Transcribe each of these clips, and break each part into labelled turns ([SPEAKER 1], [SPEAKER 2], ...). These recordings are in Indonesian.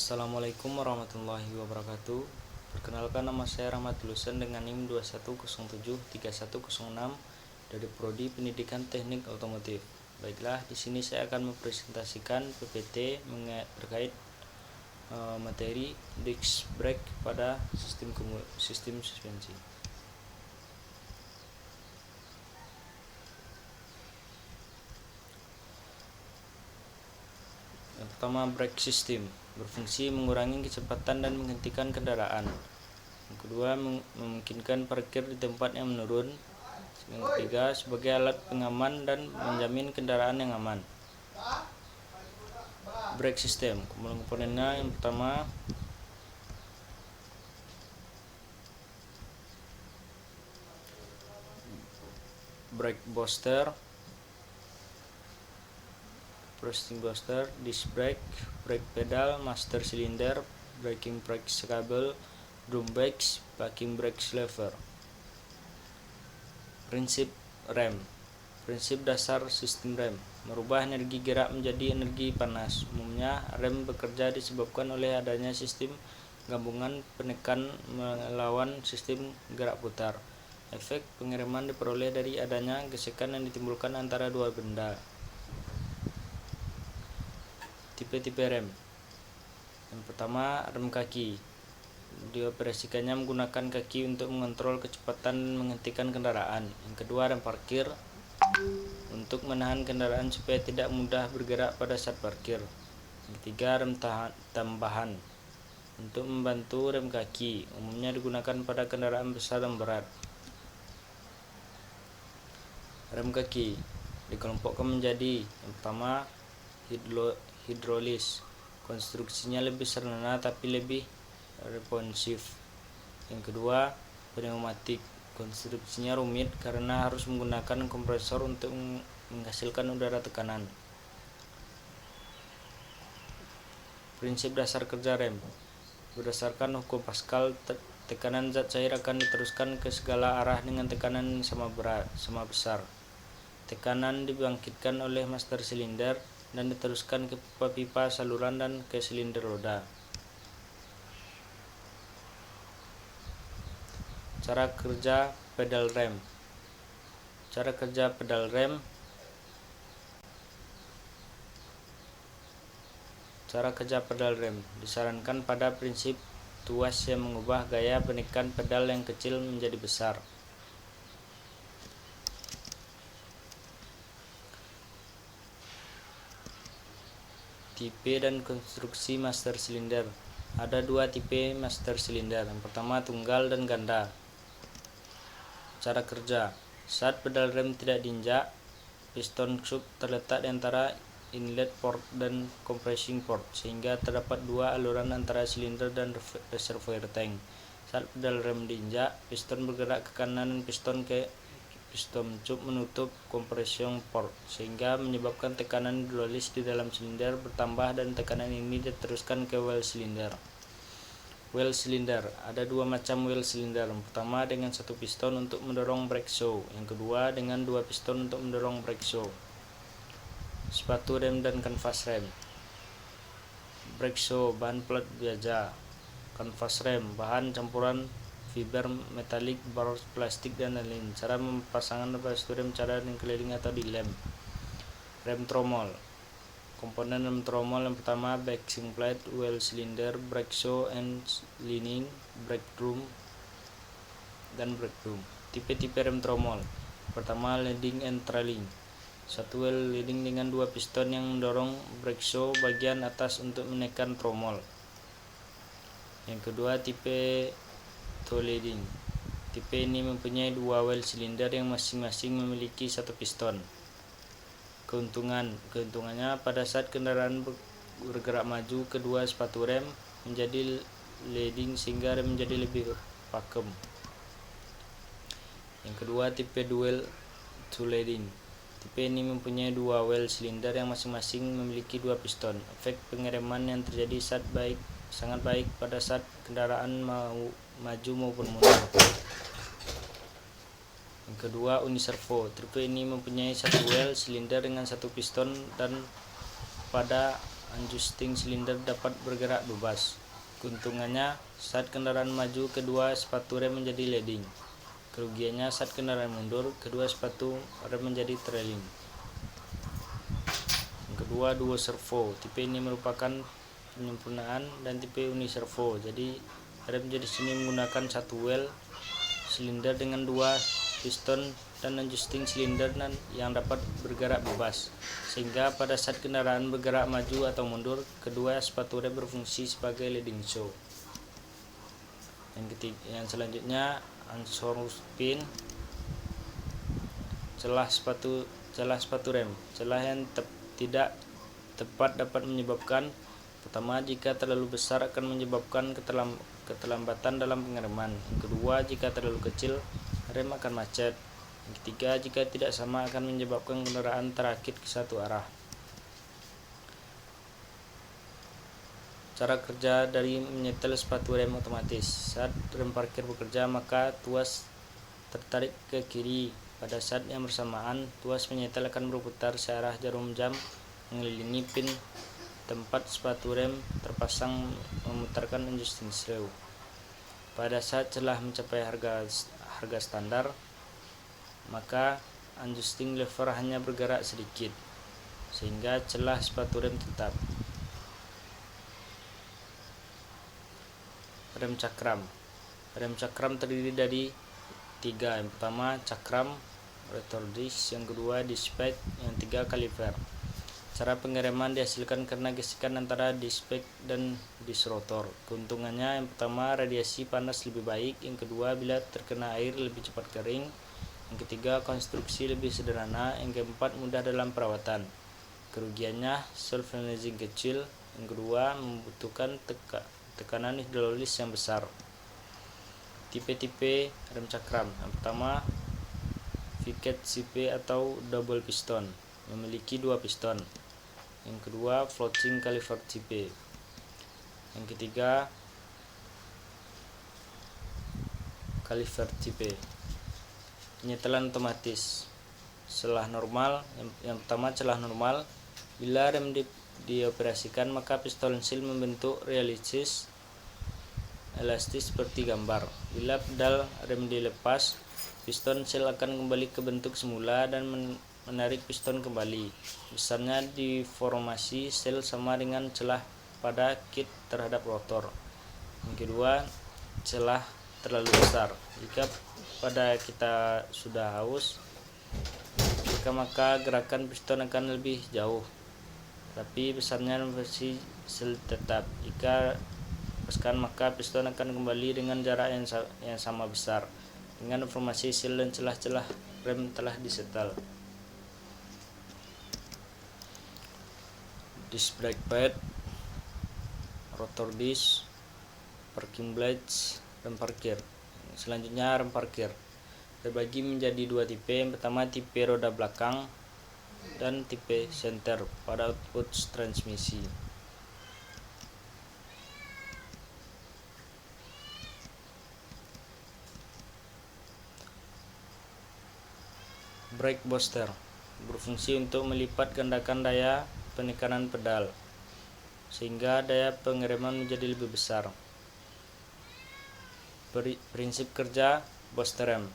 [SPEAKER 1] Assalamualaikum warahmatullahi wabarakatuh. Perkenalkan, nama saya Rahmat Lulusan dengan NIM 21073106 dari Prodi Pendidikan Teknik Otomotif. Baiklah, di sini saya akan mempresentasikan PPT terkait materi disc brake pada sistem suspensi. Yang pertama, brake system berfungsi mengurangi kecepatan dan menghentikan kendaraan. Yang kedua, memungkinkan parkir di tempat yang menurun. Yang ketiga, sebagai alat pengaman dan menjamin kendaraan yang aman. Brake system, komponennya yang pertama brake booster, thrusting booster, disc brake, brake pedal, master cylinder, braking brake cable, drum brakes, backing brake lever. Prinsip rem. Prinsip dasar sistem rem merubah energi gerak menjadi energi panas. Umumnya rem bekerja disebabkan oleh adanya sistem gabungan penekan melawan sistem gerak putar. Efek pengereman diperoleh dari adanya gesekan yang ditimbulkan antara dua benda. Tipe-tipe rem. Yang pertama, rem kaki. Dioperasikannya menggunakan kaki untuk mengontrol kecepatan dan menghentikan kendaraan. Yang kedua, rem parkir, untuk menahan kendaraan supaya tidak mudah bergerak pada saat parkir. Yang ketiga, rem tambahan, untuk membantu rem kaki, umumnya digunakan pada kendaraan besar dan berat. Rem kaki dikelompokkan menjadi yang pertama, hidrolis, konstruksinya lebih sederhana tapi lebih responsif. Yang kedua, pneumatik, konstruksinya rumit karena harus menggunakan kompresor untuk menghasilkan udara tekanan. Prinsip dasar kerja rem. Berdasarkan hukum Pascal, tekanan zat cair akan diteruskan ke segala arah dengan tekanan sama besar. Tekanan dibangkitkan oleh master silinder dan diteruskan ke pipa saluran dan ke silinder roda. Cara kerja pedal rem. Cara kerja pedal rem. Cara kerja pedal rem disarankan pada prinsip tuas yang mengubah gaya penekan pedal yang kecil menjadi besar. Tipe dan konstruksi master silinder. Ada dua tipe master silinder. Yang pertama, tunggal dan ganda. Cara kerja. Saat pedal rem tidak diinjak, piston sub terletak di antara inlet port dan compressing port, sehingga terdapat dua aluran antara silinder dan reservoir tank. Saat pedal rem diinjak, piston bergerak ke kanan dan piston sub menutup compression port, sehingga menyebabkan tekanan hidrolis di dalam silinder bertambah dan tekanan ini diteruskan ke well silinder. Well cylinder. Ada dua macam well cylinder. Yang pertama dengan satu piston untuk mendorong brake shoe. Yang kedua dengan dua piston untuk mendorong brake shoe. Sepatu rem dan kanvas rem. Brake shoe bahan plat baja. Kanvas rem bahan campuran fiber metalik, bar plastik dan lain-lain. Cara pemasangan sepatu rem, cara keliling atau dilem. Rem tromol. Komponen rem tromol yang pertama, backing plate, well cylinder, brake shoe and lining, brake drum, dan brake drum. Tipe-tipe rem tromol. Pertama, leading and trailing. Satu well leading dengan dua piston yang mendorong brake shoe bagian atas untuk menekan tromol. Yang kedua, tipe toe leading. Tipe ini mempunyai dua well cylinder yang masing-masing memiliki satu piston. Keuntungannya, pada saat kendaraan bergerak maju, kedua sepatu rem menjadi leading sehingga rem menjadi lebih pakem. Yang kedua, tipe dual toe leading. Tipe ini mempunyai dua well cylinder yang masing-masing memiliki dua piston. Efek pengereman yang terjadi sangat baik pada saat kendaraan mau maju maupun mundur. Yang kedua, uniservo. Tipe ini mempunyai satu well silinder dengan satu piston dan pada adjusting silinder dapat bergerak bebas. Keuntungannya, saat kendaraan maju, kedua sepatu rem menjadi leading. Kerugiannya, saat kendaraan mundur, kedua sepatu rem menjadi trailing. Yang kedua, duo servo. Tipe ini merupakan penyempurnaan dan tipe uni servo. Jadi rem jadi sini menggunakan satu well silinder dengan dua piston dan adjusting silinder yang dapat bergerak bebas, sehingga pada saat kendaraan bergerak maju atau mundur, kedua sepatu rem berfungsi sebagai leading shoe. Yang selanjutnya, unsourced pin, celah sepatu rem. Celah yang tidak tepat dapat menyebabkan: pertama, jika terlalu besar akan menyebabkan keterlambatan dalam pengereman. Yang kedua, jika terlalu kecil, rem akan macet. Yang ketiga, jika tidak sama akan menyebabkan kendaraan terakit ke satu arah. Cara kerja dari menyetel sepatu rem otomatis. Saat rem parkir bekerja, maka tuas tertarik ke kiri. Pada saat yang bersamaan, tuas penyetel akan berputar searah jarum jam mengelilingi pin tempat sepatu rem terpasang, memutarkan adjusting screw. Pada saat celah mencapai harga standar, maka adjusting lever hanya bergerak sedikit, sehingga celah sepatu rem tetap. Rem cakram. Rem cakram terdiri dari 3. Yang pertama, cakram rotor disc. Yang kedua, dispatch. Yang ketiga, kaliper. Cara pengereman dihasilkan karena gesekan antara dispatch dan disc rotor. Keuntungannya, yang pertama, radiasi panas lebih baik. Yang kedua, bila terkena air lebih cepat kering. Yang ketiga, konstruksi lebih sederhana. Yang keempat, mudah dalam perawatan. Kerugiannya, self-balancing kecil. Yang kedua, membutuhkan tekanan hidrolis yang besar. Tipe-tipe rem cakram. Yang pertama, Vickers CP atau double piston, memiliki 2 piston. Yang kedua, floating caliper CP. Yang ketiga, caliper CP. Penyetelan otomatis. Celah normal. Yang pertama, celah normal. Bila rem dioperasikan, maka piston seal membentuk realistis elastis seperti gambar. Bila pedal rem dilepas, piston seal akan kembali ke bentuk semula dan menarik piston kembali. Besarnya deformasi seal sama dengan celah pada kit terhadap rotor. Yang kedua, celah terlalu besar. Jika pada kita sudah haus, maka gerakan piston akan lebih jauh, tapi besarnya versi seal tetap. Jika lepaskan, maka piston akan kembali dengan jarak yang sama besar dengan deformasi seal dan celah-celah rem telah disetel. Disc brake pad, rotor disc, parking blades, rem parkir. Selanjutnya, rem parkir terbagi menjadi 2 tipe. Yang pertama, tipe roda belakang dan tipe center pada output transmisi. Brake booster berfungsi untuk melipat gandakan daya penekanan pedal, sehingga daya pengereman menjadi lebih besar. Prinsip kerja booster rem.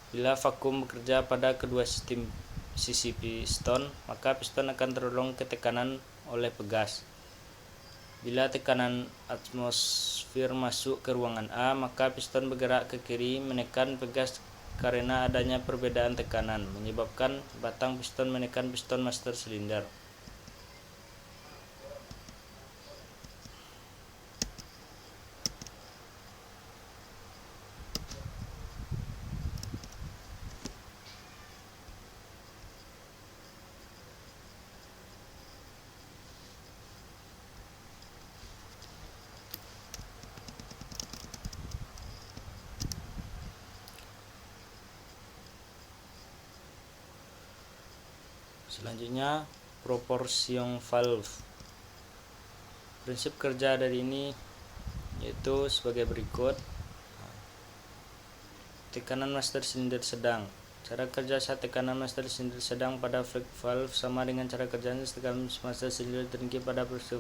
[SPEAKER 1] Bila vakum bekerja pada kedua sisi piston, maka piston akan terdorong ke tekanan oleh pegas. Bila tekanan atmosfer masuk ke ruangan A, maka piston bergerak ke kiri menekan pegas karena adanya perbedaan tekanan, menyebabkan batang piston menekan piston master silinder. Selanjutnya, proportion valve. Prinsip kerja dari ini yaitu sebagai berikut. Tekanan master silinder sedang. Cara kerja saat tekanan master silinder sedang pada valve sama dengan cara kerjanya tekanan master silinder tertinggi pada